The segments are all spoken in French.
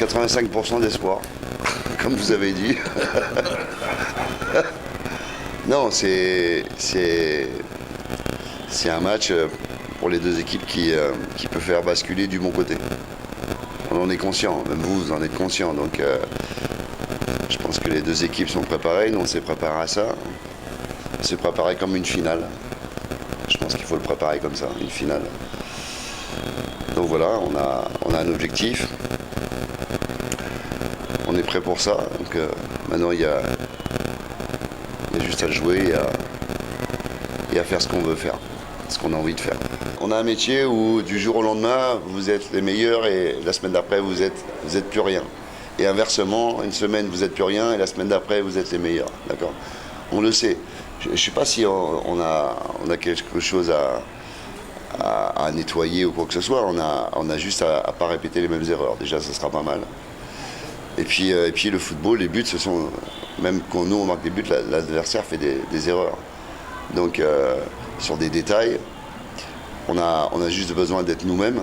85% d'espoir, comme vous avez dit. Non, c'est un match pour les deux équipes qui peut faire basculer du bon côté. On en est conscient, même vous en êtes conscient. Donc je pense que les deux équipes sont préparées, nous on s'est préparé à ça. On s'est préparé comme une finale. Je pense qu'il faut le préparer comme ça, une finale. Donc voilà, on a un objectif. On est prêt pour ça. Donc maintenant il y a juste à le jouer et à faire ce qu'on veut faire, ce qu'on a envie de faire. On a un métier où du jour au lendemain, vous êtes les meilleurs et la semaine d'après, vous êtes plus rien. Et inversement, une semaine, vous êtes plus rien et la semaine d'après, vous êtes les meilleurs. D'accord ? On le sait. Je ne sais pas si on a quelque chose à nettoyer ou quoi que ce soit. On a juste à ne pas répéter les mêmes erreurs. Déjà, ça sera pas mal. Et puis le football, les buts, ce sont... Même quand nous, on marque des buts, l'adversaire fait des erreurs. Donc, sur des détails, on a juste besoin d'être nous-mêmes.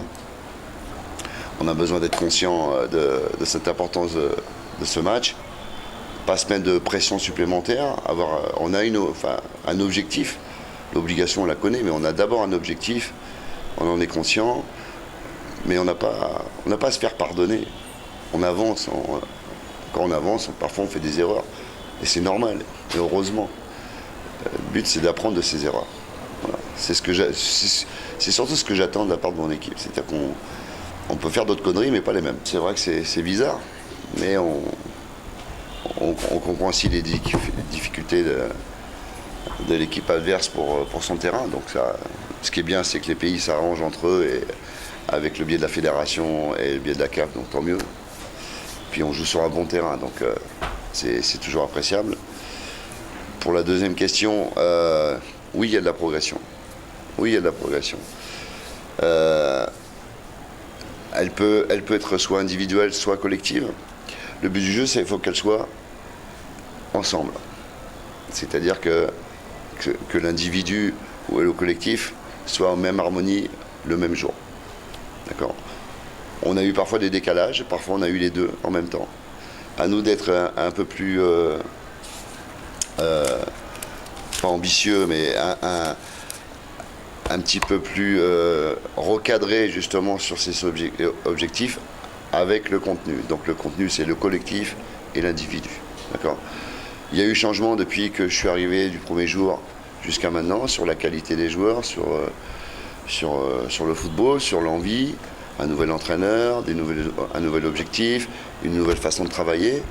On a besoin d'être conscient de cette importance de ce match. Pas se mettre de pression supplémentaire. On a un objectif. L'obligation, on la connaît, mais on a d'abord un objectif. On en est conscient. Mais on n'a pas à se faire pardonner. On avance. Quand on avance, parfois on fait des erreurs. Et c'est normal. Et heureusement. Le but, c'est d'apprendre de ses erreurs. Voilà. C'est surtout ce que j'attends de la part de mon équipe. C'est-à-dire qu'on peut faire d'autres conneries, mais pas les mêmes. C'est vrai que c'est bizarre, mais on comprend aussi les difficultés de l'équipe adverse pour son terrain. Donc ce qui est bien, c'est que les pays s'arrangent entre eux et avec le biais de la fédération et le biais de la CAF, donc tant mieux. Puis on joue sur un bon terrain, donc c'est toujours appréciable. Pour la deuxième question, oui, il y a de la progression. Oui, il y a de la progression. Elle peut être soit individuelle, soit collective. Le but du jeu, c'est qu'il faut qu'elle soit ensemble. C'est-à-dire que l'individu ou le collectif soient en même harmonie le même jour. D'accord ? On a eu parfois des décalages, parfois on a eu les deux en même temps. À nous d'être un peu plus... pas ambitieux, mais un petit peu plus recadré justement sur ces objectifs avec le contenu. Donc le contenu, c'est le collectif et l'individu. D'accord ? Il y a eu changement depuis que je suis arrivé du premier jour jusqu'à maintenant sur la qualité des joueurs, sur le football, sur l'envie, un nouvel entraîneur, un nouvel objectif, une nouvelle façon de travailler.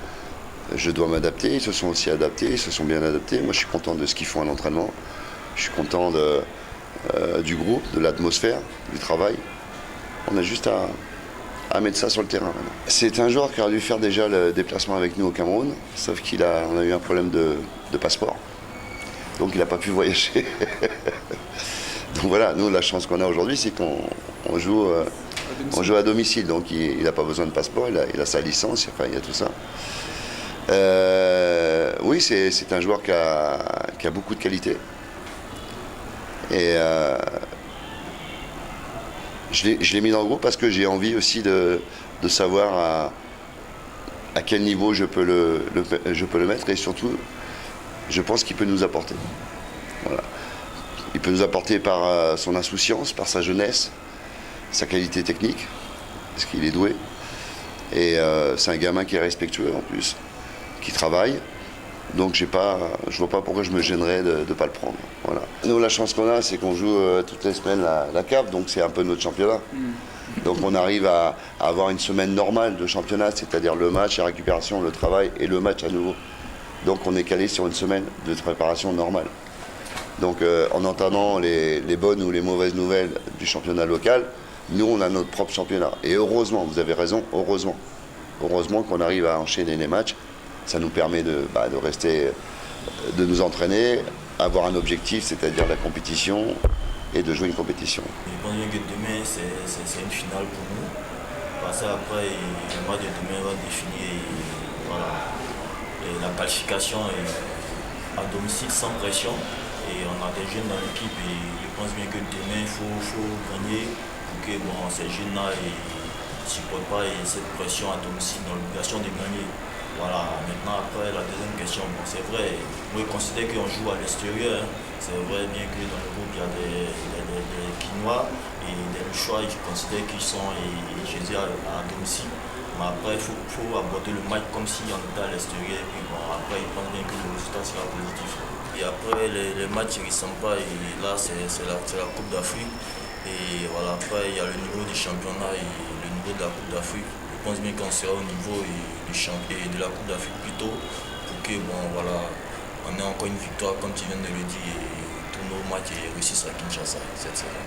Je dois m'adapter, ils se sont aussi adaptés, ils se sont bien adaptés. Moi, je suis content de ce qu'ils font à l'entraînement. Je suis content du groupe, de l'atmosphère, du travail. On a juste à mettre ça sur le terrain maintenant. C'est un joueur qui aurait dû faire déjà le déplacement avec nous au Cameroun, sauf qu'on a eu un problème de passeport. Donc il n'a pas pu voyager. Donc voilà, nous, la chance qu'on a aujourd'hui, c'est qu'on joue à domicile. Donc il n'a pas besoin de passeport, il a sa licence, enfin, il y a tout ça. Oui, c'est un joueur qui a beaucoup de qualité. Et je l'ai mis dans le groupe parce que j'ai envie aussi de savoir à quel niveau je peux le mettre. Et surtout, je pense qu'il peut nous apporter. Voilà. Il peut nous apporter par son insouciance, par sa jeunesse, sa qualité technique, parce qu'il est doué. Et c'est un gamin qui est respectueux en plus, qui travaille. Donc je vois pas pourquoi je me gênerais de ne pas le prendre. Voilà. Nous, la chance qu'on a, c'est qu'on joue toutes les semaines la CAF, donc c'est un peu notre championnat. Donc on arrive à avoir une semaine normale de championnat, c'est-à-dire le match, la récupération, le travail et le match à nouveau. Donc on est calé sur une semaine de préparation normale. Donc en entendant les bonnes ou les mauvaises nouvelles du championnat local, nous on a notre propre championnat. Et heureusement, vous avez raison, heureusement. Heureusement qu'on arrive à enchaîner les matchs. Ça nous permet de rester, de nous entraîner, avoir un objectif, c'est-à-dire la compétition, et de jouer une compétition. Je pense bien que demain, c'est une finale pour nous. Parce qu'après, le match de demain va définir la qualification à domicile sans pression. Et on a des jeunes dans l'équipe et je pense bien que demain, il faut gagner pour que ces jeunes-là ne supportent pas cette pression à domicile, dans l'obligation de gagner. Voilà, maintenant après la deuxième question, bon, c'est vrai, moi je considère qu'on joue à l'extérieur. Hein. C'est vrai bien que dans le groupe il y a des Quinois et des Luchois, je considère qu'ils sont je dis à domicile. Mais après il faut aborder le match comme si on était à l'extérieur. Et puis bon, après ils pensent bien que le résultat sera positif. Et après les matchs ils ne ressemblent pas et là c'est la Coupe d'Afrique. Et voilà, après il y a le niveau du championnat et le niveau de la Coupe d'Afrique. Je pense bien qu'on sera au niveau du champion et de la Coupe d'Afrique plutôt pour que bon voilà on ait encore une victoire comme tu viens de le dire et tous nos matchs réussissent à Kinshasa cette saison.